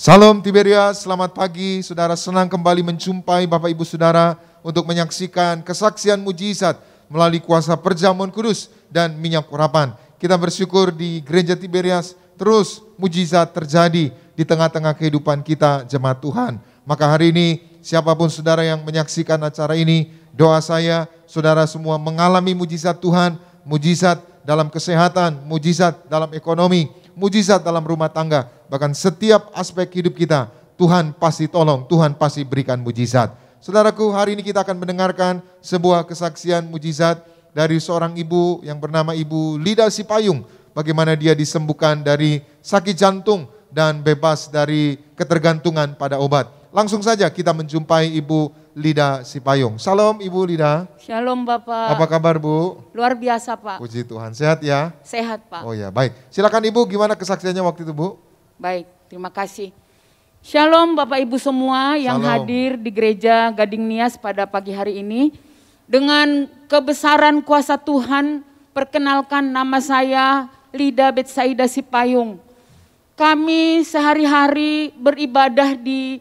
Salam Tiberias, selamat pagi saudara, senang kembali menjumpai Bapak Ibu Saudara untuk menyaksikan kesaksian mujizat melalui kuasa perjamuan kudus dan minyak urapan. Kita bersyukur di Gereja Tiberias terus mujizat terjadi di tengah-tengah kehidupan kita jemaat Tuhan. Maka hari ini siapapun saudara yang menyaksikan acara ini, doa saya saudara semua mengalami mujizat Tuhan, mujizat dalam kesehatan, mujizat dalam ekonomi, mujizat dalam rumah tangga, bahkan setiap aspek hidup kita, Tuhan pasti tolong, Tuhan pasti berikan mujizat. Saudaraku, hari ini kita akan mendengarkan sebuah kesaksian mujizat dari seorang ibu yang bernama Ibu Lida Sipayung, bagaimana dia disembuhkan dari sakit jantung dan bebas dari ketergantungan pada obat. Langsung saja kita menjumpai Ibu Lida Sipayung. Salam Ibu Lida. Shalom Bapak. Apa kabar Bu? Luar biasa Pak. Puji Tuhan, sehat ya? Sehat Pak. Oh ya, baik. Silakan Ibu, gimana kesaksiannya waktu itu Bu? Baik, terima kasih. Shalom Bapak Ibu semua yang hadir di gereja Gading Nias pada pagi hari ini. Dengan kebesaran kuasa Tuhan, perkenalkan nama saya Lida Betsaida Sipayung. Kami sehari-hari beribadah di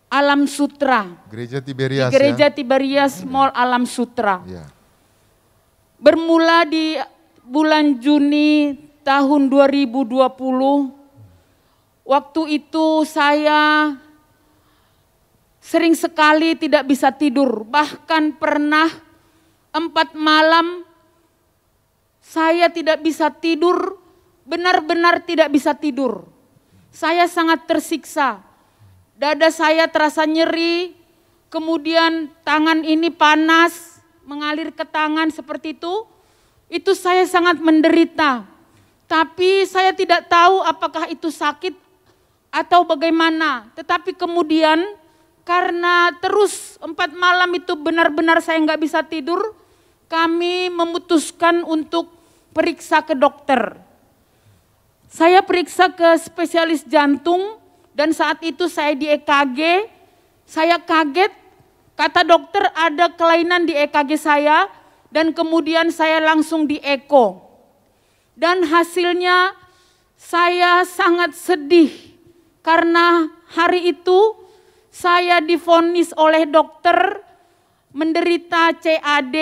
Alam Sutra. Gereja Tiberias. Di Gereja Tiberias Mall Alam Sutra. Ya. Bermula di bulan Juni tahun 2020, waktu itu saya sering sekali tidak bisa tidur. Bahkan pernah 4 malam saya tidak bisa tidur, benar-benar tidak bisa tidur. Saya sangat tersiksa. Dada saya terasa nyeri, kemudian tangan ini panas, mengalir ke tangan seperti itu saya sangat menderita. Tapi saya tidak tahu apakah itu sakit atau bagaimana. Tetapi kemudian karena terus 4 malam itu benar-benar saya nggak bisa tidur, kami memutuskan untuk periksa ke dokter. Saya periksa ke spesialis jantung. Dan saat itu saya di EKG, saya kaget, kata dokter ada kelainan di EKG saya, dan kemudian saya langsung di eko. Dan hasilnya saya sangat sedih, karena hari itu saya divonis oleh dokter menderita CAD,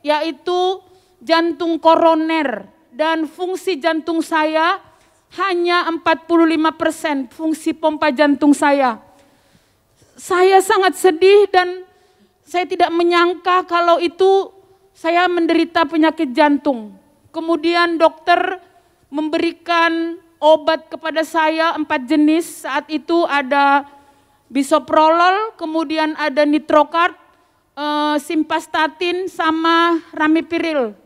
yaitu jantung koroner, dan fungsi jantung saya hanya 45% fungsi pompa jantung saya. Saya sangat sedih dan saya tidak menyangka kalau itu saya menderita penyakit jantung. Kemudian dokter memberikan obat kepada saya 4 jenis. Saat itu ada bisoprolol, kemudian ada nitrokard, simvastatin sama ramipiril.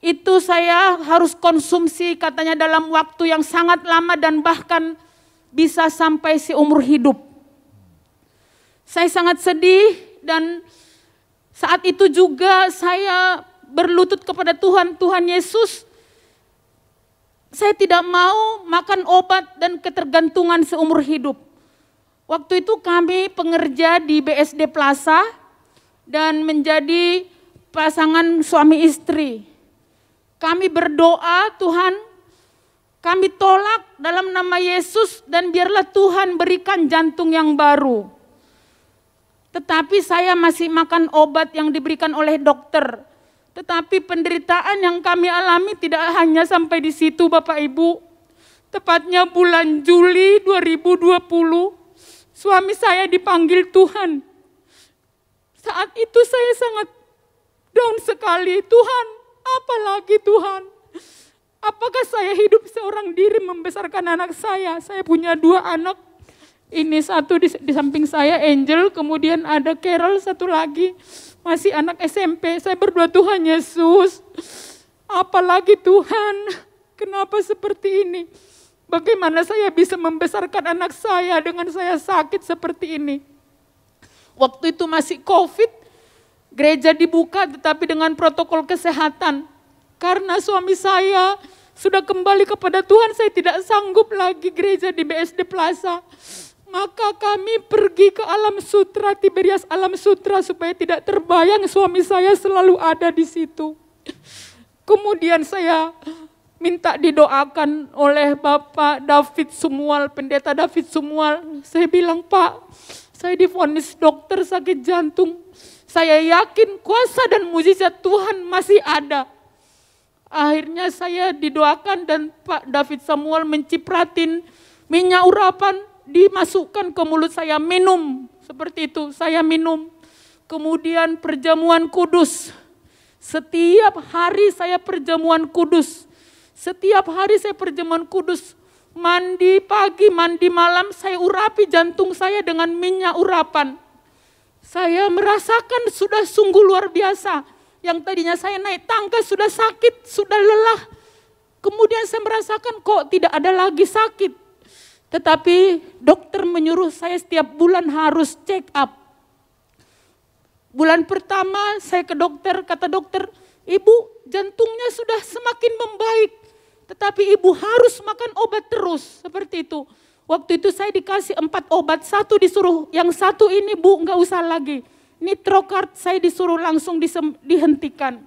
Itu saya harus konsumsi katanya dalam waktu yang sangat lama dan bahkan bisa sampai seumur hidup. Saya sangat sedih dan saat itu juga saya berlutut kepada Tuhan, Tuhan Yesus. Saya tidak mau makan obat dan ketergantungan seumur hidup. Waktu itu kami pengerja di BSD Plaza dan menjadi pasangan suami istri. Kami berdoa, Tuhan, kami tolak dalam nama Yesus dan biarlah Tuhan berikan jantung yang baru. Tetapi saya masih makan obat yang diberikan oleh dokter. Tetapi penderitaan yang kami alami tidak hanya sampai di situ Bapak Ibu. Tepatnya bulan Juli 2020, suami saya dipanggil Tuhan. Saat itu saya sangat down sekali, Tuhan. Apalagi Tuhan, apakah saya hidup seorang diri membesarkan anak saya? Saya punya 2 anak, ini satu di samping saya Angel, kemudian ada Carol satu lagi, masih anak SMP. Saya berdoa Tuhan Yesus, apalagi Tuhan, kenapa seperti ini? Bagaimana saya bisa membesarkan anak saya dengan saya sakit seperti ini? Waktu itu masih COVID. Gereja dibuka tetapi dengan protokol kesehatan. Karena suami saya sudah kembali kepada Tuhan, saya tidak sanggup lagi gereja di BSD Plaza. Maka kami pergi ke Alam Sutra, Tiberias Alam Sutra supaya tidak terbayang suami saya selalu ada di situ. Kemudian saya minta didoakan oleh Bapak David Sumual, Pendeta David Sumual. Saya bilang, Pak, saya divonis dokter sakit jantung. Saya yakin kuasa dan mujizat Tuhan masih ada. Akhirnya saya didoakan dan Pak David Samuel mencipratin minyak urapan, dimasukkan ke mulut saya, minum. Seperti itu, saya minum. Kemudian perjamuan kudus. Setiap hari saya perjamuan kudus. Setiap hari saya perjamuan kudus. Mandi pagi, mandi malam, saya urapi jantung saya dengan minyak urapan. Saya merasakan sudah sungguh luar biasa. Yang tadinya saya naik tangga sudah sakit, sudah lelah. Kemudian saya merasakan kok tidak ada lagi sakit. Tetapi dokter menyuruh saya setiap bulan harus check up. Bulan pertama saya ke dokter, kata dokter, Ibu jantungnya sudah semakin membaik. Tetapi ibu harus makan obat terus, seperti itu. Waktu itu saya dikasih 4 obat, 1 disuruh, yang 1 ini Bu nggak usah lagi. Nitrokard saya disuruh langsung dihentikan.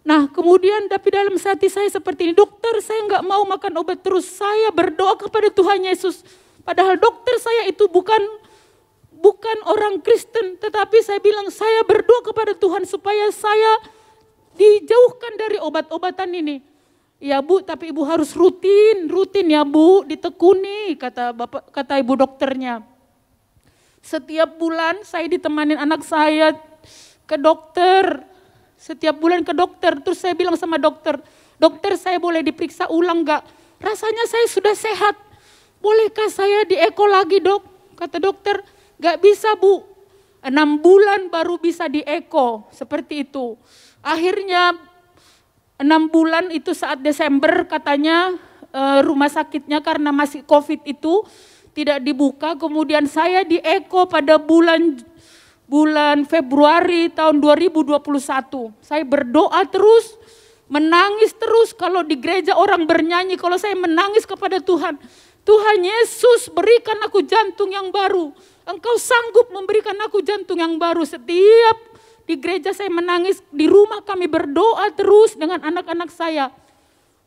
Nah kemudian tapi dalam hati saya seperti ini, dokter saya nggak mau makan obat terus, saya berdoa kepada Tuhan Yesus. Padahal dokter saya itu bukan orang Kristen, tetapi saya bilang saya berdoa kepada Tuhan supaya saya dijauhkan dari obat-obatan ini. Ya Bu, tapi ibu harus rutin ya Bu, ditekuni kata ibu dokternya. Setiap bulan saya ditemanin anak saya ke dokter, setiap bulan ke dokter. Terus saya bilang sama dokter, dokter saya boleh diperiksa ulang gak? Rasanya saya sudah sehat, bolehkah saya dieko lagi dok? Kata dokter, gak bisa Bu, 6 bulan baru bisa dieko, seperti itu. Akhirnya 6 bulan itu saat Desember katanya rumah sakitnya karena masih COVID itu tidak dibuka. Kemudian saya dieko pada bulan Februari tahun 2021. Saya berdoa terus, menangis terus. Kalau di gereja orang bernyanyi, kalau saya menangis kepada Tuhan. Tuhan Yesus berikan aku jantung yang baru. Engkau sanggup memberikan aku jantung yang baru. Setiap di gereja saya menangis, di rumah kami berdoa terus dengan anak-anak saya.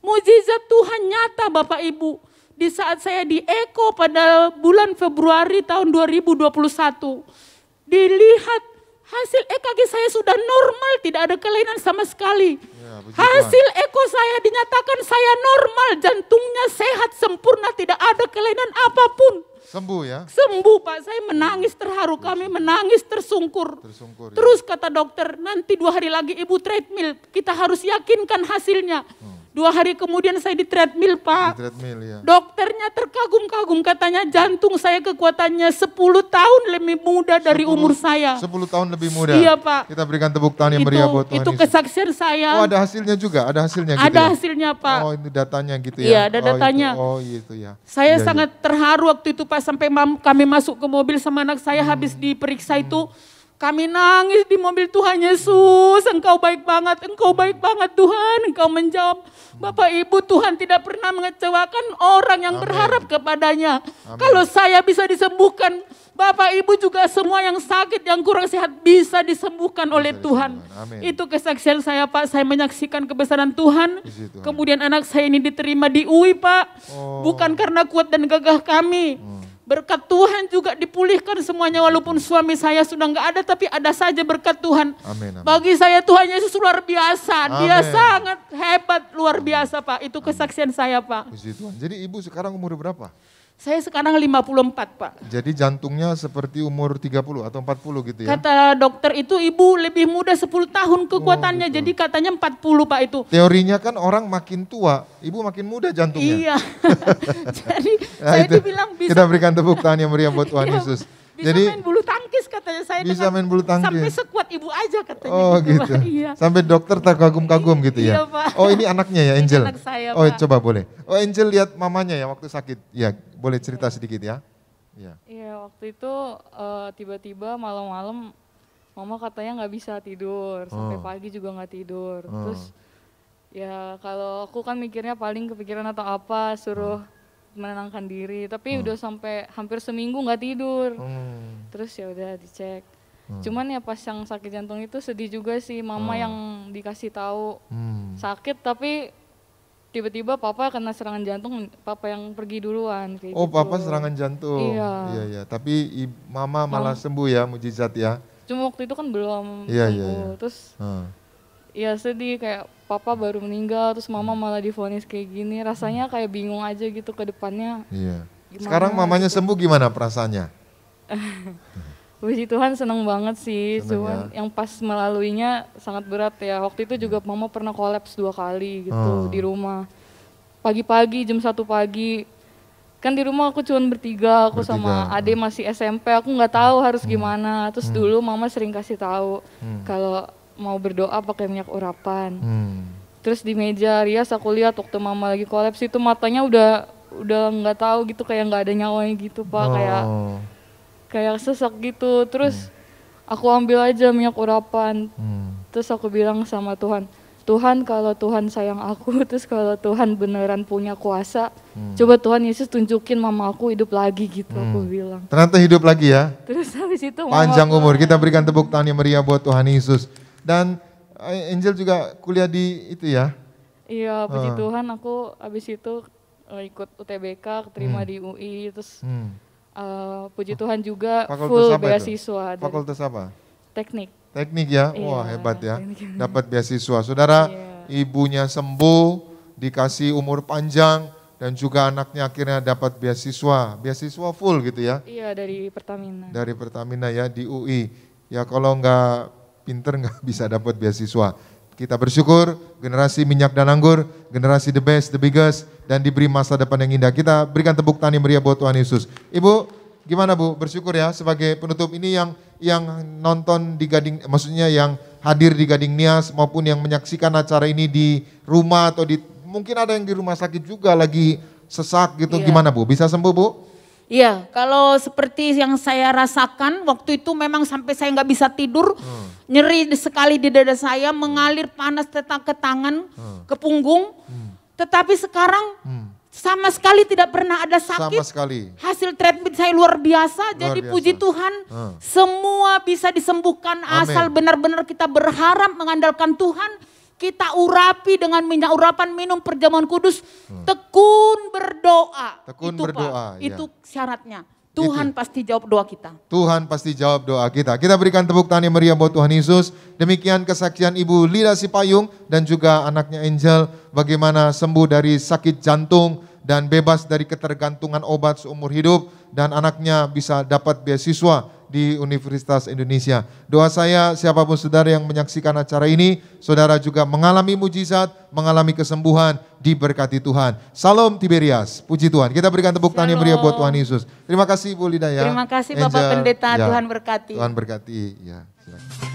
Mujizat Tuhan nyata Bapak Ibu. Di saat saya dieko pada bulan Februari tahun 2021. Dilihat hasil EKG saya sudah normal, tidak ada kelainan sama sekali. Ya, hasil eko saya dinyatakan saya normal, jantungnya sehat, sempurna, tidak ada kelainan apapun. Sembuh ya? Sembuh Pak, saya menangis terharu, kami menangis tersungkur. Terus kata dokter, nanti 2 hari lagi ibu treadmill, kita harus yakinkan hasilnya. 2 hari kemudian saya di treadmill Pak. Di treadmill, ya. Dokternya terkagum-kagum, katanya jantung saya kekuatannya 10 tahun lebih muda dari umur saya. 10 tahun lebih muda? Iya Pak. Kita berikan tepuk tangan yang meriah buat Tuhan Itu kesaksian saya. Oh ada hasilnya juga, ada hasilnya gitu Ada ya? hasilnya Pak. Oh itu datanya gitu ya? Iya ada datanya. Oh itu ya. Saya sangat terharu waktu itu Pak, sampai kami masuk ke mobil sama anak saya habis diperiksa itu. Kami nangis di mobil, Tuhan Yesus, Engkau baik banget Tuhan, Engkau menjawab. Bapak Ibu, Tuhan tidak pernah mengecewakan orang yang berharap kepadanya. Kalau saya bisa disembuhkan, Bapak Ibu juga semua yang sakit, yang kurang sehat bisa disembuhkan oleh Tuhan. Itu kesaksian saya Pak, saya menyaksikan kebesaran Tuhan. Kemudian anak saya ini diterima di UI Pak, bukan karena kuat dan gagah kami. Berkat Tuhan juga dipulihkan semuanya, walaupun suami saya sudah enggak ada, tapi ada saja berkat Tuhan. Bagi saya Tuhan Yesus luar biasa, Dia sangat hebat, luar biasa Pak. Itu kesaksian saya Pak. Puji Tuhan. Jadi ibu sekarang umur berapa? Saya sekarang 54 Pak. Jadi jantungnya seperti umur 30 atau 40 gitu ya? Kata dokter itu ibu lebih muda 10 tahun kekuatannya, gitu. Jadi katanya 40 Pak itu. Teorinya kan orang makin tua, ibu makin muda jantungnya. Iya. Jadi saya dibilang bisa. Kita berikan tepuk tangan yang meriah buat Tuhan Yesus. Bisa jadi, main bulu tangkis katanya saya. Bisa main bulu tangkis. Sampai sekuat ibu aja katanya. Oh gitu. Iya. Sampai dokter terkagum-kagum gitu ya. Iya, Pak. Oh ini anaknya ya Angel. Anak saya, oh Pak. Coba boleh. Oh Angel lihat mamanya ya waktu sakit. Ya boleh cerita sedikit ya. Iya waktu itu tiba-tiba malam-malam mama katanya nggak bisa tidur. Sampai pagi juga nggak tidur. Terus ya kalau aku kan mikirnya paling kepikiran atau apa, suruh menenangkan diri, tapi udah sampai hampir seminggu nggak tidur. Terus ya udah dicek. Cuman ya pas yang sakit jantung itu sedih juga sih, mama yang dikasih tahu sakit tapi tiba-tiba papa kena serangan jantung, papa yang pergi duluan kayak Oh, gitu. papa serangan jantung. Iya. Iya. Tapi mama malah sembuh ya, mujizat ya. Cuma waktu itu kan belum Iya, sembuh. iya, iya. Terus Ah. ya sedih, kayak papa baru meninggal, terus mama malah divonis kayak gini. Rasanya kayak bingung aja gitu ke depannya. Iya. Gimana Sekarang mamanya gitu. sembuh gimana perasaannya? Puji Tuhan, seneng banget sih. Seneng Cuman yang pas melaluinya sangat berat ya. Waktu itu juga mama pernah kolaps 2 kali gitu di rumah. Pagi-pagi jam 1 pagi. Kan di rumah aku cuma bertiga, aku sama adik masih SMP, aku nggak tahu harus gimana. Terus dulu mama sering kasih tahu kalau mau berdoa pakai minyak urapan. Terus di meja rias aku lihat waktu mama lagi kolaps itu matanya udah nggak tahu gitu, kayak nggak ada nyawanya gitu Pak, kayak sesak gitu. Terus aku ambil aja minyak urapan. Terus aku bilang sama Tuhan, Tuhan kalau Tuhan sayang aku, terus kalau Tuhan beneran punya kuasa, coba Tuhan Yesus tunjukin mama aku hidup lagi gitu, aku bilang. Ternyata hidup lagi ya. Terus habis itu Panjang umur. Kita berikan tepuk tangan yang meriah buat Tuhan Yesus. Dan Angel juga kuliah di itu ya. Iya, puji Tuhan aku habis itu ikut UTBK, keterima di UI, terus puji Tuhan juga Fakultas full apa itu? beasiswa dari Fakultas apa? teknik. Teknik ya? Iya, Wah, hebat ya. teknik. Dapat beasiswa. Saudara, Iya. ibunya sembuh, dikasih umur panjang, dan juga anaknya akhirnya dapat beasiswa. Beasiswa full gitu ya. Iya, dari Pertamina. Dari Pertamina ya, di UI. Ya kalau nggak pinter nggak bisa dapat beasiswa. Kita bersyukur generasi minyak dan anggur, generasi the best, the biggest, dan diberi masa depan yang indah. Kita berikan tepuk tangan yang meriah buat Tuhan Yesus. Ibu, gimana Bu? Bersyukur ya sebagai penutup ini yang nonton di Gading, maksudnya yang hadir di Gading Nias maupun yang menyaksikan acara ini di rumah atau mungkin ada yang di rumah sakit juga lagi sesak gitu. Iya. Gimana Bu? Bisa sembuh Bu? Iya, kalau seperti yang saya rasakan waktu itu memang sampai saya nggak bisa tidur, nyeri sekali di dada saya, mengalir panas ke tangan, ke punggung. Tetapi sekarang sama sekali tidak pernah ada sakit. Sama sekali. Hasil treatment saya luar biasa, jadi biasa. puji Tuhan semua bisa disembuhkan asal benar-benar kita berharap mengandalkan Tuhan. Kita urapi dengan minyak urapan, minum perjamuan kudus, tekun berdoa. Tekun Itu, berdoa, Pak, ya. itu syaratnya. Tuhan pasti jawab doa kita. Tuhan pasti jawab doa kita. Kita berikan tepuk tangan yang meriah buat Tuhan Yesus. Demikian kesaksian Ibu Lida Sipayung dan juga anaknya Angel bagaimana sembuh dari sakit jantung dan bebas dari ketergantungan obat seumur hidup dan anaknya bisa dapat beasiswa di Universitas Indonesia. Doa saya siapapun saudara yang menyaksikan acara ini, saudara juga mengalami mujizat, mengalami kesembuhan, diberkati Tuhan. Salam Tiberias, puji Tuhan. Kita berikan tepuk tangan yang meriah buat Tuhan Yesus. Terima kasih Bu Lida ya. Terima kasih Bapak Angel, Pendeta, ya. Tuhan berkati. Tuhan berkati. Ya, silakan.